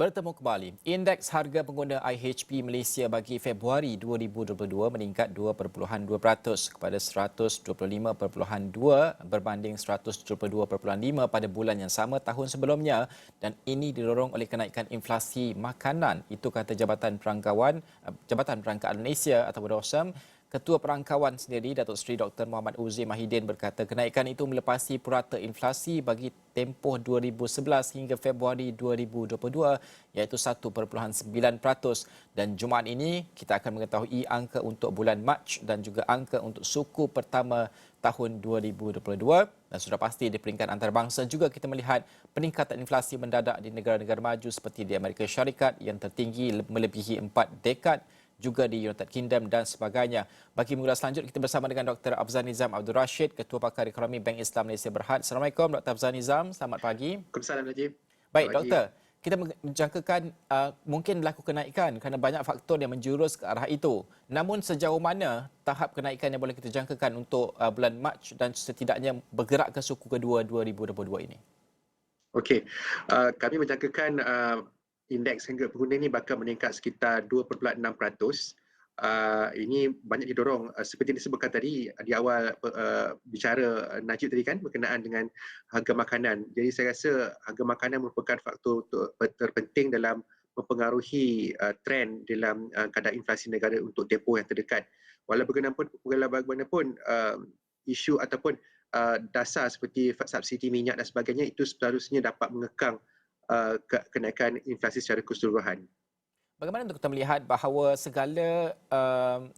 Bertemu kembali. Indeks harga pengguna IHP Malaysia bagi Februari 2022 meningkat 2.2% kepada 125.2 berbanding 172.5 pada bulan yang sama tahun sebelumnya, dan ini didorong oleh kenaikan inflasi makanan. Itu kata Jabatan Perangkaan Malaysia atau ROSM. Ketua Perangkawan sendiri, Datuk Seri Dr. Muhammad Uzi Mahidin berkata kenaikan itu melepasi purata inflasi bagi tempoh 2011 hingga Februari 2022 iaitu 1.9%, dan Jumaat ini kita akan mengetahui angka untuk bulan Mac dan juga angka untuk suku pertama tahun 2022, dan sudah pasti di peringkat antarabangsa juga kita melihat peningkatan inflasi mendadak di negara-negara maju seperti di Amerika Syarikat yang tertinggi melebihi 4 dekad, juga di United Kingdom dan sebagainya. Bagi mengulas lanjut, kita bersama dengan Dr. Afzal Nizam Abdul Rashid, Ketua Pakar Ekonomi Bank Islam Malaysia Berhad. Assalamualaikum Dr. Afzal Nizam, selamat pagi. Waalaikumsalam Najib. Baik Selamat pagi. doktor, kita menjangkakan mungkin berlaku kenaikan kerana banyak faktor yang menjurus ke arah itu. Namun sejauh mana tahap kenaikan yang boleh kita jangkakan untuk bulan Mac dan setidaknya bergerak ke suku kedua 2022 ini? Okey, kami menjangkakan indeks harga pengguna ini bakal meningkat sekitar 2.6%. Ini banyak didorong seperti disebutkan tadi di awal bicara Najib tadi kan, berkenaan dengan harga makanan. Jadi saya rasa harga makanan merupakan faktor terpenting dalam mempengaruhi trend dalam kadar inflasi negara untuk tempoh yang terdekat. Walau bagaimanapun isu ataupun dasar seperti subsidi minyak dan sebagainya itu seharusnya dapat mengekang kenaikan inflasi secara keseluruhan. Bagaimana untuk kita melihat bahawa segala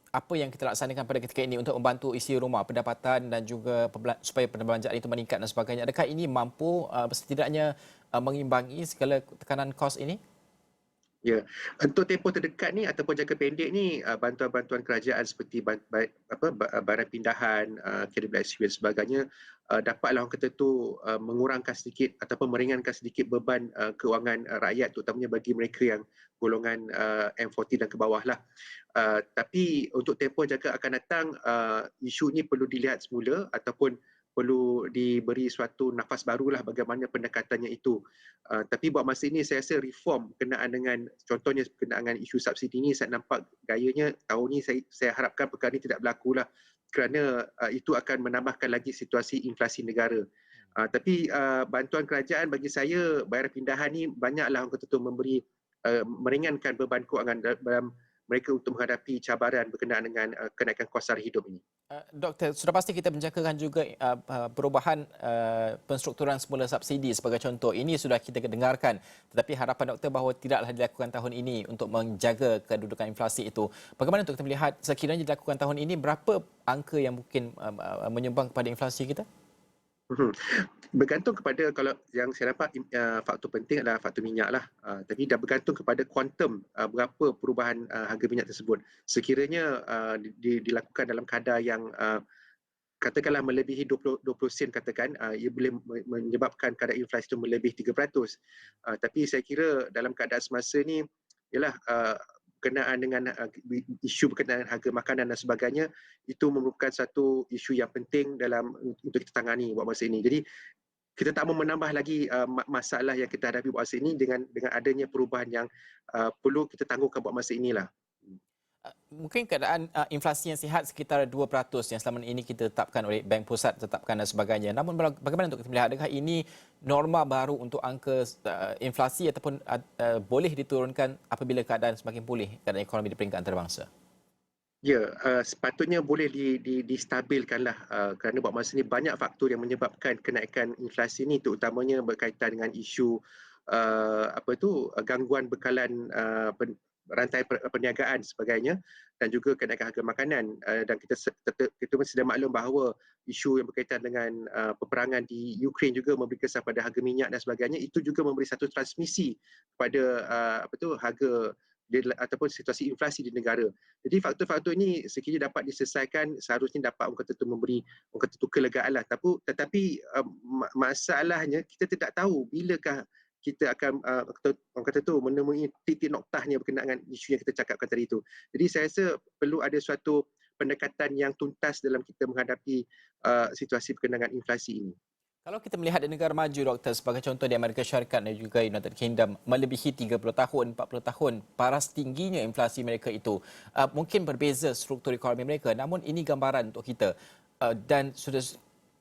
apa yang kita laksanakan pada ketika ini untuk membantu isi rumah, pendapatan dan juga supaya perbelanjaan itu meningkat dan sebagainya, adakah ini mampu setidaknya mengimbangi segala tekanan kos ini? Ya, untuk tempoh terdekat ni ataupun jangka pendek ni bantuan-bantuan kerajaan seperti barang pindahan, kredit BlackShield dan sebagainya dapatlah orang kata tu mengurangkan sedikit ataupun meringankan sedikit beban kewangan rakyat, terutamanya bagi mereka yang golongan M40 dan ke bawah lah. Tapi untuk tempoh jangka akan datang, isu ni perlu dilihat semula ataupun perlu diberi suatu nafas barulah bagaimana pendekatannya itu. Tapi buat masa ini saya rasa reform berkenaan dengan contohnya berkenaan dengan isu subsidi ini saya nampak gayanya tahun ini saya harapkan perkara ini tidak berlaku lah, kerana itu akan menambahkan lagi situasi inflasi negara. Tapi bantuan kerajaan bagi saya bayaran pindahan ni banyaklah orang kata tu memberi meringankan beban kewangan dalam mereka untuk menghadapi cabaran berkenaan dengan kenaikan kos sara hidup ini. Doktor, sudah pasti kita menjangkakan juga perubahan penstrukturan semula subsidi sebagai contoh. Ini sudah kita dengarkan. Tetapi harapan doktor bahawa tidaklah dilakukan tahun ini untuk menjaga kedudukan inflasi itu. Bagaimana untuk kita melihat sekiranya dilakukan tahun ini, berapa angka yang mungkin menyumbang kepada inflasi kita? Mhm. Bergantung kepada, kalau yang saya dapat faktor penting adalah faktor minyak lah. Tapi dah bergantung kepada kuantum berapa perubahan harga minyak tersebut. Sekiranya dilakukan dalam kadar yang katakanlah melebihi 20 sen katakan, ia boleh menyebabkan kadar inflasi itu melebihi 3%. Tapi saya kira dalam keadaan semasa ni ialah berkenaan dengan isu berkenaan harga makanan dan sebagainya, itu merupakan satu isu yang penting dalam untuk kita tangani buat masa ini. Jadi kita tak mahu menambah lagi masalah yang kita hadapi buat masa ini dengan adanya perubahan yang perlu kita tangguhkan buat masa inilah. Mungkin keadaan inflasi yang sihat sekitar 2% yang selama ini kita tetapkan oleh Bank Pusat tetapkan dan sebagainya. Namun bagaimana untuk kita melihat, adakah ini norma baru untuk angka inflasi ataupun boleh diturunkan apabila keadaan semakin pulih, keadaan ekonomi di peringkat antarabangsa? Ya, sepatutnya boleh distabilkanlah kerana buat masa ini banyak faktor yang menyebabkan kenaikan inflasi ini, terutamanya berkaitan dengan isu gangguan bekalan rantai perniagaan sebagainya, dan juga kenaikan harga makanan. Dan kita mesti sedia maklum bahawa isu yang berkaitan dengan peperangan di Ukraine juga memberi kesan pada harga minyak dan sebagainya. Itu juga memberi satu transmisi kepada harga ataupun situasi inflasi di negara. Jadi faktor-faktor ini sekiranya dapat diselesaikan, seharusnya dapat orang kata tu memberi orang kata tu kelegaan lah. Tetapi masalahnya kita tidak tahu bilakah kita akan orang kata tu menemui titik noktahnya berkenaan dengan isu yang kita cakapkan tadi itu. Jadi saya rasa perlu ada suatu pendekatan yang tuntas dalam kita menghadapi situasi berkenaan dengan inflasi ini. Kalau kita melihat di negara maju, Doktor, sebagai contoh di Amerika Syarikat dan juga United Kingdom, melebihi 30 tahun, 40 tahun, paras tingginya inflasi mereka itu. Mungkin berbeza struktur ekonomi mereka, namun ini gambaran untuk kita. Dan sudah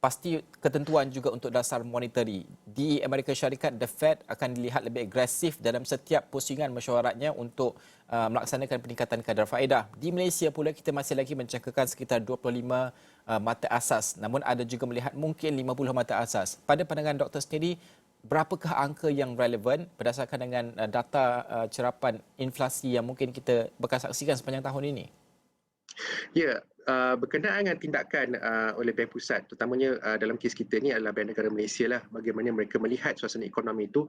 pasti ketentuan juga untuk dasar monetary. Di Amerika Syarikat, the Fed akan dilihat lebih agresif dalam setiap pusingan mesyuaratnya untuk melaksanakan peningkatan kadar faedah. Di Malaysia pula kita masih lagi mencangkakan sekitar 25 mata asas. Namun ada juga melihat mungkin 50 mata asas. Pada pandangan doktor sendiri, berapakah angka yang relevan berdasarkan dengan data cerapan inflasi yang mungkin kita bakal saksikan sepanjang tahun ini? Ya, berkenaan dengan tindakan oleh Bank Pusat, terutamanya dalam kes kita ni adalah Bank Negara Malaysia lah, bagaimana mereka melihat suasana ekonomi itu,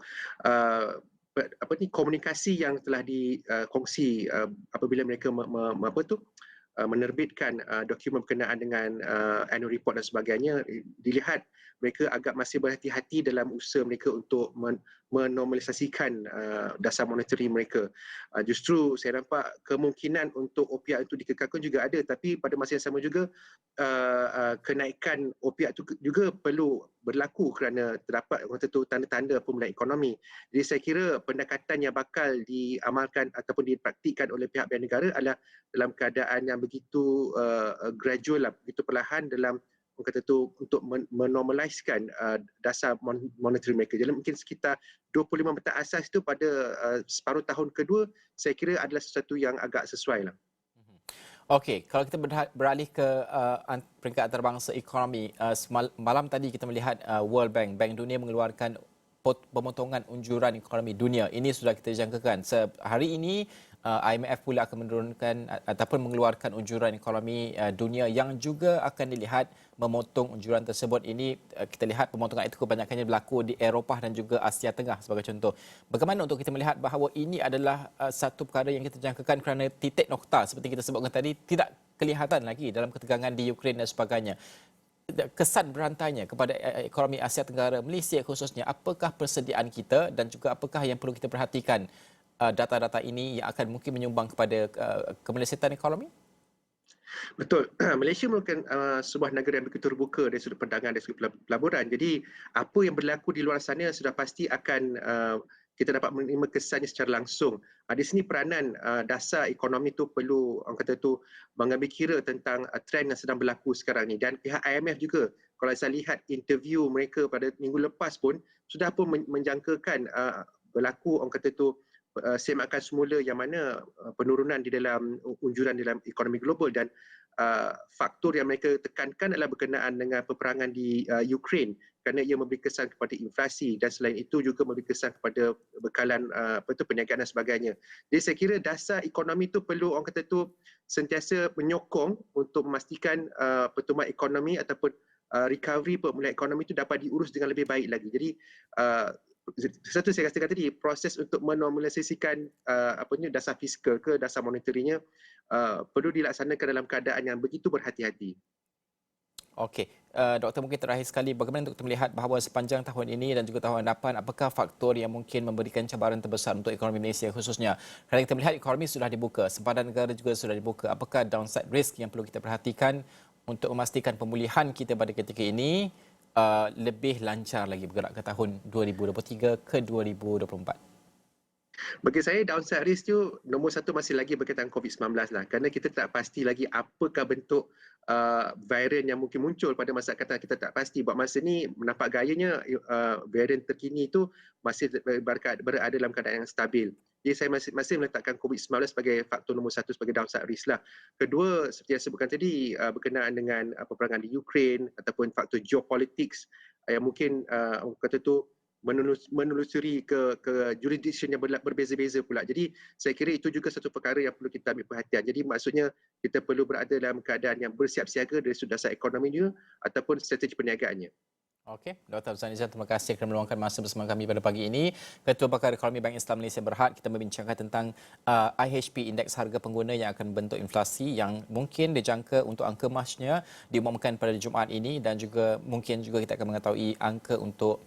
komunikasi yang telah dikongsi apabila mereka menerbitkan dokumen berkenaan dengan annual report dan sebagainya, dilihat mereka agak masih berhati-hati dalam usaha mereka untuk menormalisasikan dasar monetary mereka. Justru saya nampak kemungkinan untuk OPR itu dikekalkan juga ada, tapi pada masa yang sama juga kenaikan OPR itu juga perlu berlaku kerana terdapat tanda-tanda pemulihan ekonomi. Jadi saya kira pendekatan yang bakal diamalkan ataupun dipraktikkan oleh pihak Bank Negara adalah dalam keadaan yang begitu gradual lah, begitu perlahan dalam untuk menormaliskan dasar monetary mereka. Jadi mungkin sekitar 25 mata asas itu pada separuh tahun kedua saya kira adalah sesuatu yang agak sesuai lah. Okey, kalau kita beralih ke peringkat antarabangsa ekonomi, malam tadi kita melihat World Bank, Bank Dunia mengeluarkan pemotongan unjuran ekonomi dunia. Ini sudah kita jangkakan. Hari ini IMF pula akan menurunkan ataupun mengeluarkan unjuran ekonomi dunia yang juga akan dilihat memotong unjuran tersebut. Ini kita lihat pemotongan itu kebanyakannya berlaku di Eropah dan juga Asia Tengah sebagai contoh. Bagaimana untuk kita melihat bahawa ini adalah satu perkara yang kita jangkakan kerana titik nokta seperti kita sebutkan tadi tidak kelihatan lagi dalam ketegangan di Ukraine dan sebagainya. Kesan berantainya kepada ekonomi Asia Tenggara, Malaysia khususnya, apakah persediaan kita dan juga apakah yang perlu kita perhatikan data-data ini yang akan mungkin menyumbang kepada kemelesetan ekonomi? Betul. Malaysia merupakan sebuah negara yang begitu terbuka dari sudut perdagangan, dari sudut pelaburan. Jadi apa yang berlaku di luar sana sudah pasti akan kita dapat menerima kesannya secara langsung. Di sini peranan dasar ekonomi itu perlu orang kata tu mengambil kira tentang trend yang sedang berlaku sekarang ni. Dan pihak IMF juga, kalau saya lihat interview mereka pada minggu lepas pun sudah pun menjangkakan berlaku orang kata tu semakan semula yang mana penurunan di dalam unjuran dalam ekonomi global dan faktor yang mereka tekankan adalah berkenaan dengan peperangan di Ukraine kerana ia memberi kesan kepada inflasi dan selain itu juga memberi kesan kepada bekalan perniagaan dan sebagainya. Jadi saya kira dasar ekonomi itu perlu orang kata tu sentiasa menyokong untuk memastikan pertumbuhan ekonomi ataupun recovery pemulihan ekonomi itu dapat diurus dengan lebih baik lagi. Jadi satu saya katakan tadi, proses untuk menormalisasikan dasar fiskal ke dasar monetarinya perlu dilaksanakan dalam keadaan yang begitu berhati-hati. Okey, Doktor, mungkin terakhir sekali, bagaimana untuk kita melihat bahawa sepanjang tahun ini dan juga tahun depan, apakah faktor yang mungkin memberikan cabaran terbesar untuk ekonomi Malaysia khususnya? Kerana kita melihat ekonomi sudah dibuka, sempadan negara juga sudah dibuka. Apakah downside risk yang perlu kita perhatikan untuk memastikan pemulihan kita pada ketika ini lebih lancar lagi bergerak ke tahun 2023 ke 2024? Bagi saya downside risk tu nombor satu masih lagi berkaitan COVID-19 lah kerana kita tak pasti lagi apakah bentuk varian yang mungkin muncul pada masa akan datang, kita tak pasti. Buat masa ni nampak gayanya varian terkini itu masih berada dalam keadaan yang stabil. Jadi saya masih meletakkan COVID-19 sebagai faktor nombor satu sebagai downside risk lah. Kedua, seperti yang sebutkan tadi berkenaan dengan peperangan di Ukraine ataupun faktor geopolitics yang mungkin kata tu menelusuri ke jurisdiction yang berbeza-beza pula. Jadi saya kira itu juga satu perkara yang perlu kita ambil perhatian. Jadi maksudnya kita perlu berada dalam keadaan yang bersiap siaga dari sudut dasar ekonomi dia ataupun strategi perniagaannya. Okey, Dr. Abzal Nizam, terima kasih kerana meluangkan masa bersama kami pada pagi ini. Ketua Pakar Ekonomi Bank Islam Malaysia Berhad, kita membincangkan tentang IHP, Indeks Harga Pengguna yang akan membentuk inflasi yang mungkin dijangka untuk angka Marsnya diumumkan pada Jumaat ini dan juga mungkin juga kita akan mengetahui angka untuk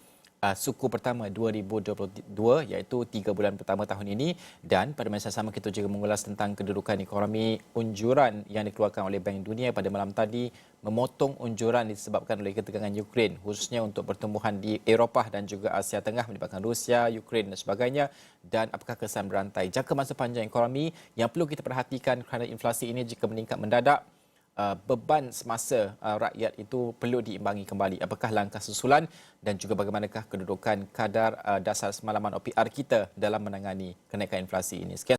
suku pertama 2022 iaitu 3 bulan pertama tahun ini, dan pada masa sama kita juga mengulas tentang kedudukan ekonomi. Unjuran yang dikeluarkan oleh Bank Dunia pada malam tadi memotong unjuran disebabkan oleh ketegangan Ukraine, khususnya untuk pertumbuhan di Eropah dan juga Asia Tengah melibatkan Rusia, Ukraine dan sebagainya, dan apakah kesan berantai jangka masa panjang ekonomi yang perlu kita perhatikan kerana inflasi ini jika meningkat mendadak, beban semasa rakyat itu perlu diimbangi kembali. Apakah langkah susulan dan juga bagaimanakah kedudukan kadar dasar semalaman OPR kita dalam menangani kenaikan inflasi ini. Sekian